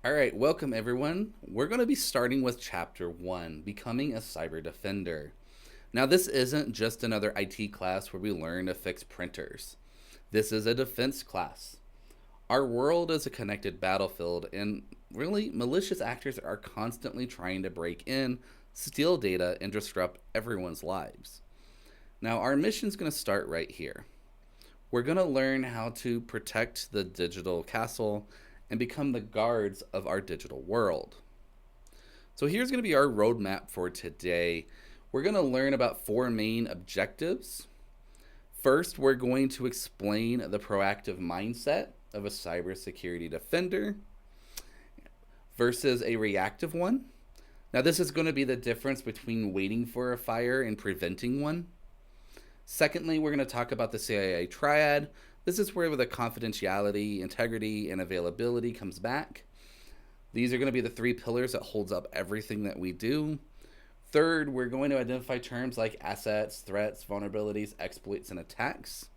All right, welcome everyone. We're going to be starting with Chapter 1, Becoming a Cyber Defender. Now, this isn't just another IT class where we learn to fix printers. This is a defense class. Our world is a connected battlefield, and really, malicious actors are constantly trying to break in, steal data, and disrupt everyone's lives. Now, our mission is going to start right here. We're going to learn how to protect the digital castle and become the guards of our digital world. So here's going to be our roadmap for today. We're going to learn about four main objectives. First, we're going to explain the proactive mindset of a cybersecurity defender versus a reactive one. Now, this is going to be the difference between waiting for a fire and preventing one. Secondly, we're going to talk about the CIA triad. This is where the confidentiality, integrity, and availability comes back. These are going to be the three pillars that holds up everything that we do. Third, we're going to identify terms like assets, threats, vulnerabilities, exploits, and attacks.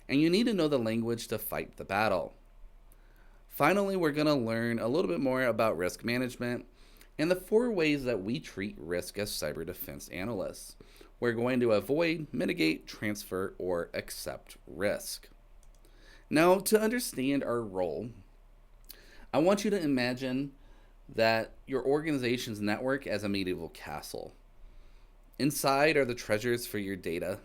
And you need to know the language to fight the battle. Finally, we're going to learn a little bit more about risk management and the four ways that we treat risk as cyber defense analysts. We're going to avoid, mitigate, transfer, or accept risk. Now, to understand our role, I want you to imagine that your organization's network as a medieval castle. Inside are the treasures for your data,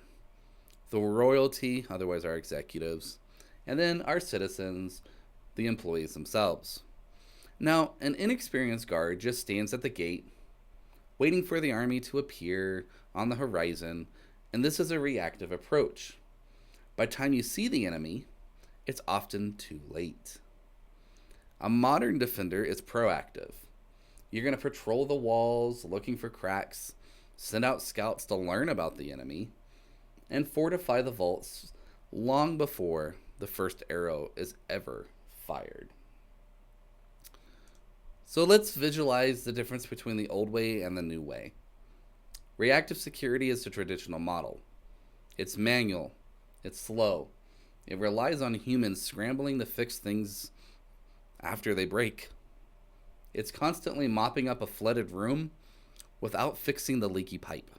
the royalty, otherwise our executives, and then our citizens, the employees themselves. Now, an inexperienced guard just stands at the gate, waiting for the army to appear on the horizon, and this is a reactive approach. By the time you see the enemy, it's often too late. A modern defender is proactive. You're going to patrol the walls, looking for cracks, send out scouts to learn about the enemy, and fortify the vaults long before the first arrow is ever fired. So let's visualize the difference between the old way and the new way. Reactive security is the traditional model. It's manual, it's slow, it relies on humans scrambling to fix things after they break. It's constantly mopping up a flooded room without fixing the leaky pipe.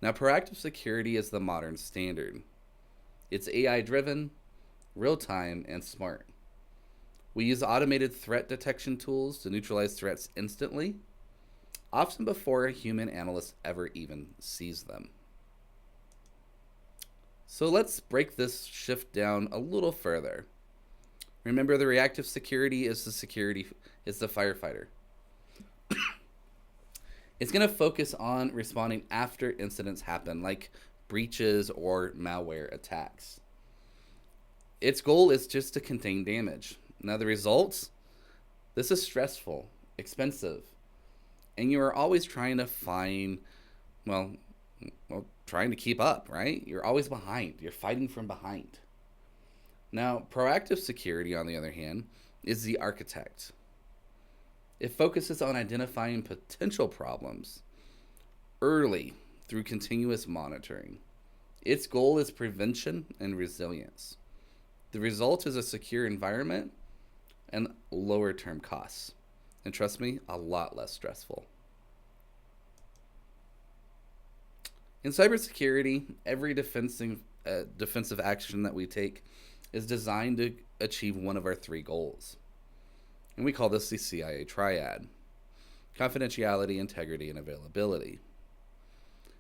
Now, proactive security is the modern standard. It's AI driven, real time, and smart. We use automated threat detection tools to neutralize threats instantly, often before a human analyst ever even sees them. So let's break this shift down a little further. Remember, the reactive security is the firefighter. It's going to focus on responding after incidents happen, like breaches or malware attacks. Its goal is just to contain damage. Now, the results, this is stressful, expensive, and you are always trying to find, well, trying to keep up, right? You're always behind. You're fighting from behind. Now, proactive security, on the other hand, is the architect. It focuses on identifying potential problems early through continuous monitoring. Its goal is prevention and resilience. The result is a secure environment and lower term costs. And trust me, a lot less stressful. In cybersecurity, every defensive action that we take is designed to achieve one of our three goals. And we call this the CIA triad: confidentiality, integrity, and availability.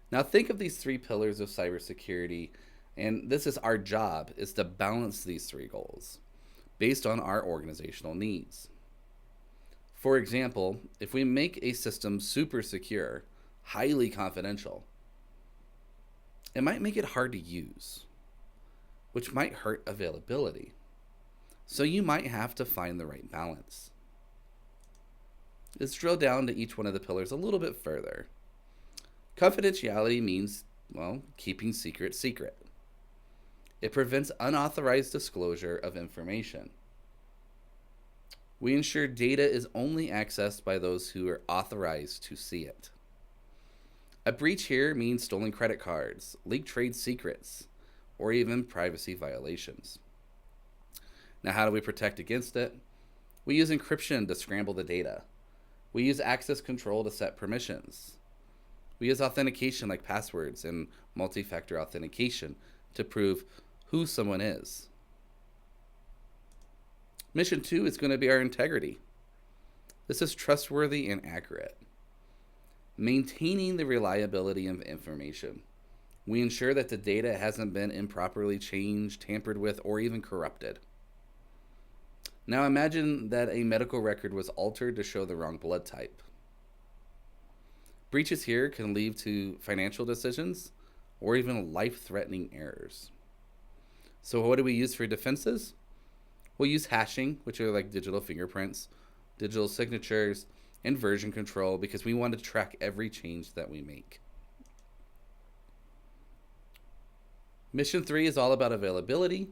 Now think of these three pillars of cybersecurity, and this is our job, is to balance these three goals based on our organizational needs. For example, if we make a system super secure, highly confidential, it might make it hard to use, which might hurt availability. So you might have to find the right balance. Let's drill down to each one of the pillars a little bit further. Confidentiality means, well, keeping secret secret. It prevents unauthorized disclosure of information. We ensure data is only accessed by those who are authorized to see it. A breach here means stolen credit cards, leaked trade secrets, or even privacy violations. Now, how do we protect against it? We use encryption to scramble the data. We use access control to set permissions. We use authentication like passwords and multi-factor authentication to prove who someone is. Mission 2 is going to be our integrity. This is trustworthy and accurate. Maintaining the reliability of information. We ensure that the data hasn't been improperly changed, tampered with, or even corrupted. Now imagine that a medical record was altered to show the wrong blood type. Breaches here can lead to financial decisions or even life-threatening errors. So what do we use for defenses? We'll use hashing, which are like digital fingerprints, digital signatures, and version control because we want to track every change that we make. Mission 3 is all about availability.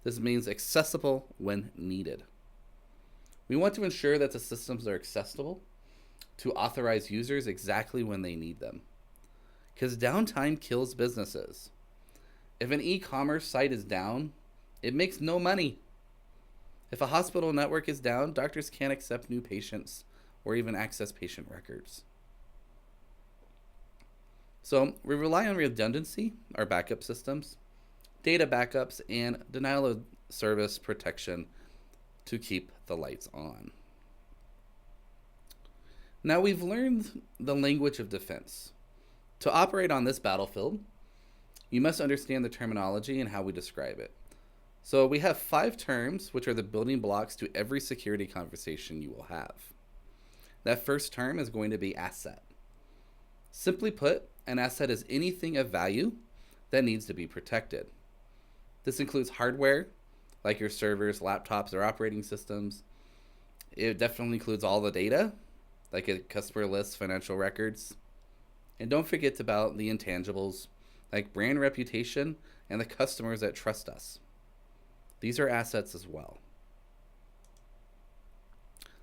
This means accessible when needed. We want to ensure that the systems are accessible to authorized users exactly when they need them. Because downtime kills businesses. If an e-commerce site is down, it makes no money. If a hospital network is down, doctors can't accept new patients or even access patient records. So we rely on redundancy, our backup systems, data backups, and denial of service protection to keep the lights on. Now we've learned the language of defense. To operate on this battlefield, you must understand the terminology and how we describe it. So we have 5 terms, which are the building blocks to every security conversation you will have. That first term is going to be asset. Simply put, an asset is anything of value that needs to be protected. This includes hardware, like your servers, laptops, or operating systems. It definitely includes all the data, like a customer list, financial records. And don't forget about the intangibles, like brand reputation and the customers that trust us. These are assets as well.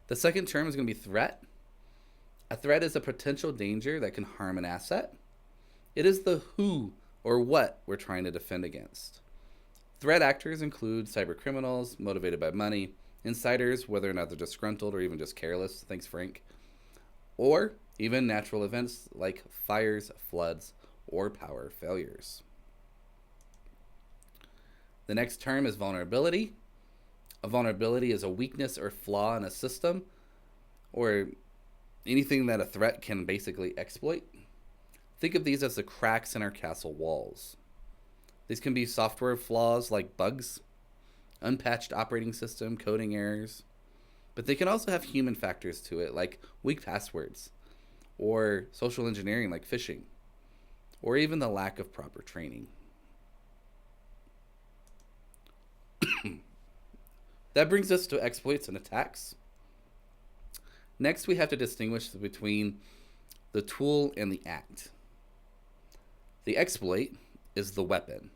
The second term is going to be threat. A threat is a potential danger that can harm an asset. It is the who or what we're trying to defend against. Threat actors include cyber criminals motivated by money, insiders, whether or not they're disgruntled or even just careless, thanks Frank, or even natural events like fires, floods, or power failures. The next term is vulnerability. A vulnerability is a weakness or flaw in a system or anything that a threat can basically exploit. Think of these as the cracks in our castle walls. These can be software flaws like bugs, unpatched operating system, coding errors, but they can also have human factors to it like weak passwords or social engineering like phishing, or even the lack of proper training. That brings us to exploits and attacks. Next, we have to distinguish between the tool and the act. The exploit is the weapon.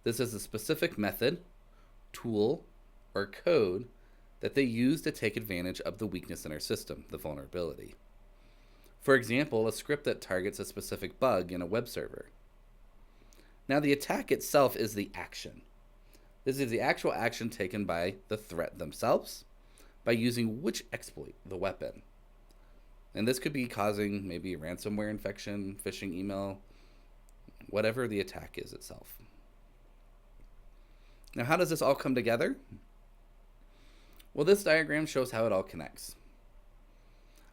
This is a specific method, tool, or code that they use to take advantage of the weakness in our system, the vulnerability. For example, a script that targets a specific bug in a web server. Now, the attack itself is the action. This is the actual action taken by the threat themselves by using which exploit, the weapon. And this could be causing maybe a ransomware infection, phishing email, whatever the attack is itself. Now, how does this all come together? Well, this diagram shows how it all connects.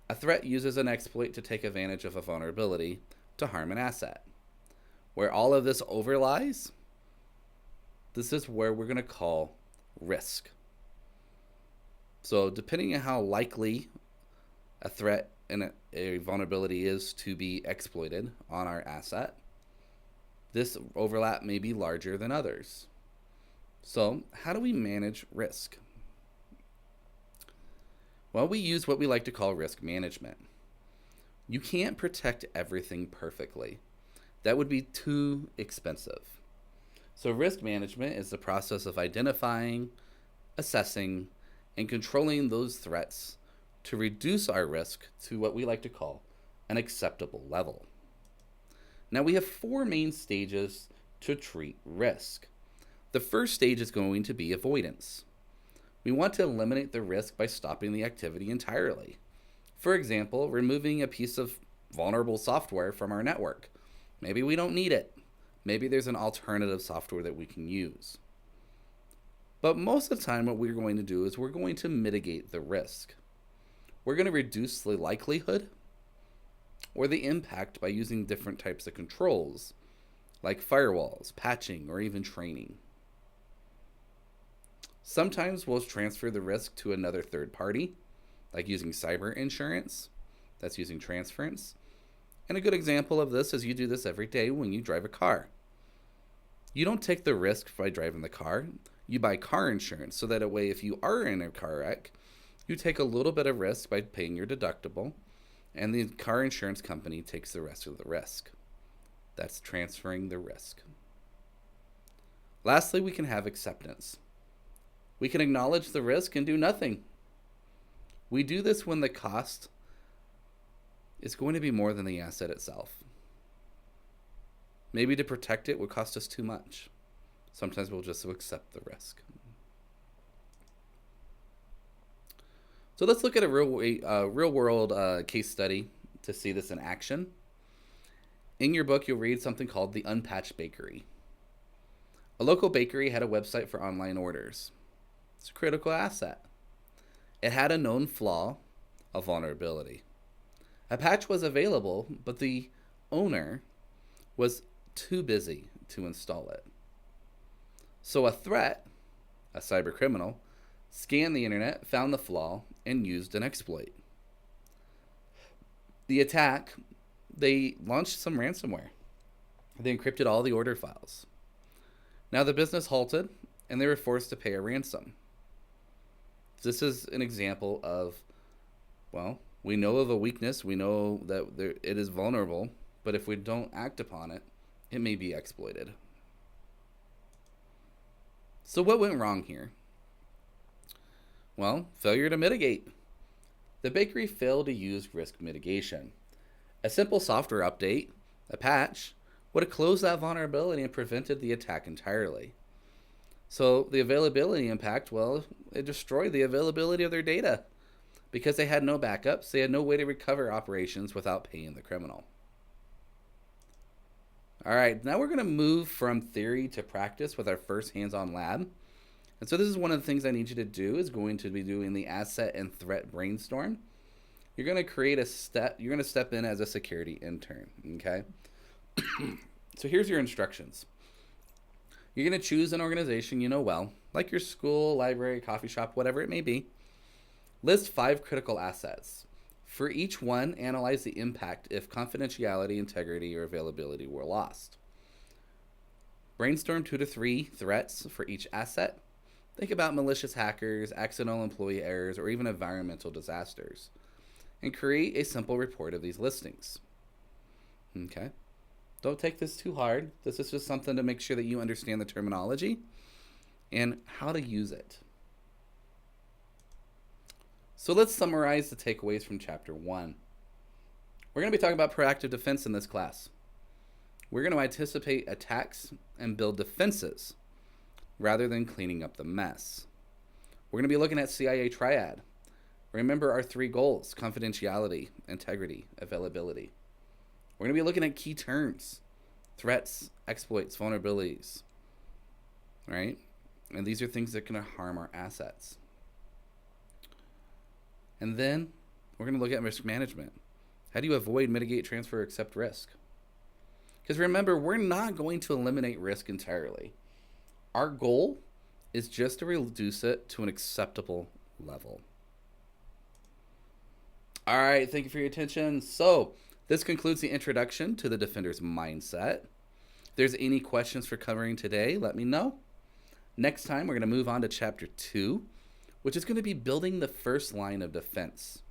A threat uses an exploit to take advantage of a vulnerability to harm an asset. Where all of this overlies, this is where we're going to call risk. So depending on how likely a threat and a vulnerability is to be exploited on our asset, this overlap may be larger than others. So how do we manage risk? Well, we use what we like to call risk management. You can't protect everything perfectly. That would be too expensive. So risk management is the process of identifying, assessing, and controlling those threats to reduce our risk to what we like to call an acceptable level. Now we have 4 main stages to treat risk. The first stage is going to be avoidance. We want to eliminate the risk by stopping the activity entirely. For example, removing a piece of vulnerable software from our network. Maybe we don't need it. Maybe there's an alternative software that we can use. But most of the time, what we're going to do is we're going to mitigate the risk. We're going to reduce the likelihood or the impact by using different types of controls, like firewalls, patching, or even training. Sometimes we'll transfer the risk to another third party, like using cyber insurance. That's using transference. And a good example of this is you do this every day when you drive a car. You don't take the risk by driving the car. You buy car insurance so that way if you are in a car wreck, you take a little bit of risk by paying your deductible, and the car insurance company takes the rest of the risk. That's transferring the risk. Lastly, we can have acceptance. We can acknowledge the risk and do nothing. We do this when the cost is going to be more than the asset itself. Maybe to protect it would cost us too much. Sometimes we'll just accept the risk. So let's look at a real world case study to see this in action. In your book, you'll read something called the Unpatched Bakery. A local bakery had a website for online orders. It's a critical asset. It had a known flaw, a vulnerability. A patch was available, but the owner was too busy to install it. So a threat, a cyber criminal, scanned the internet, found the flaw, and used an exploit. The attack, they launched some ransomware. They encrypted all the order files. Now the business halted, and they were forced to pay a ransom. This is an example of, well, we know of a weakness, we know that it is vulnerable, but if we don't act upon it, it may be exploited. So what went wrong here? Well, failure to mitigate. The bakery failed to use risk mitigation. A simple software update, a patch, would have closed that vulnerability and prevented the attack entirely. So the availability impact, well, it destroyed the availability of their data because they had no backups. They had no way to recover operations without paying the criminal. All right, now we're going to move from theory to practice with our first hands-on lab. And so this is one of the things I need you to do is going to be doing the asset and threat brainstorm. You're going to create a step. You're going to step in as a security intern, okay? So here's your instructions. You're going to choose an organization you know well, like your school, library, coffee shop, whatever it may be. List 5 critical assets. For each one, analyze the impact if confidentiality, integrity, or availability were lost. Brainstorm 2 to 3 threats for each asset. Think about malicious hackers, accidental employee errors, or even environmental disasters. And create a simple report of these listings. Okay? Don't take this too hard. This is just something to make sure that you understand the terminology and how to use it. So let's summarize the takeaways from Chapter 1. We're going to be talking about proactive defense in this class. We're going to anticipate attacks and build defenses rather than cleaning up the mess. We're going to be looking at CIA triad. Remember our 3 goals: confidentiality, integrity, availability. We're going to be looking at key terms: threats, exploits, vulnerabilities. Right? And these are things that can harm our assets. And then we're going to look at risk management. How do you avoid, mitigate, transfer, accept risk? Because remember, we're not going to eliminate risk entirely. Our goal is just to reduce it to an acceptable level. All right, thank you for your attention. So this concludes the introduction to the Defender's Mindset. If there's any questions for covering today, let me know. Next time, we're going to move on to Chapter 2, which is going to be building the first line of defense.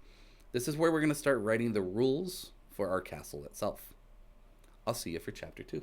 This is where we're going to start writing the rules for our castle itself. I'll see you for Chapter 2.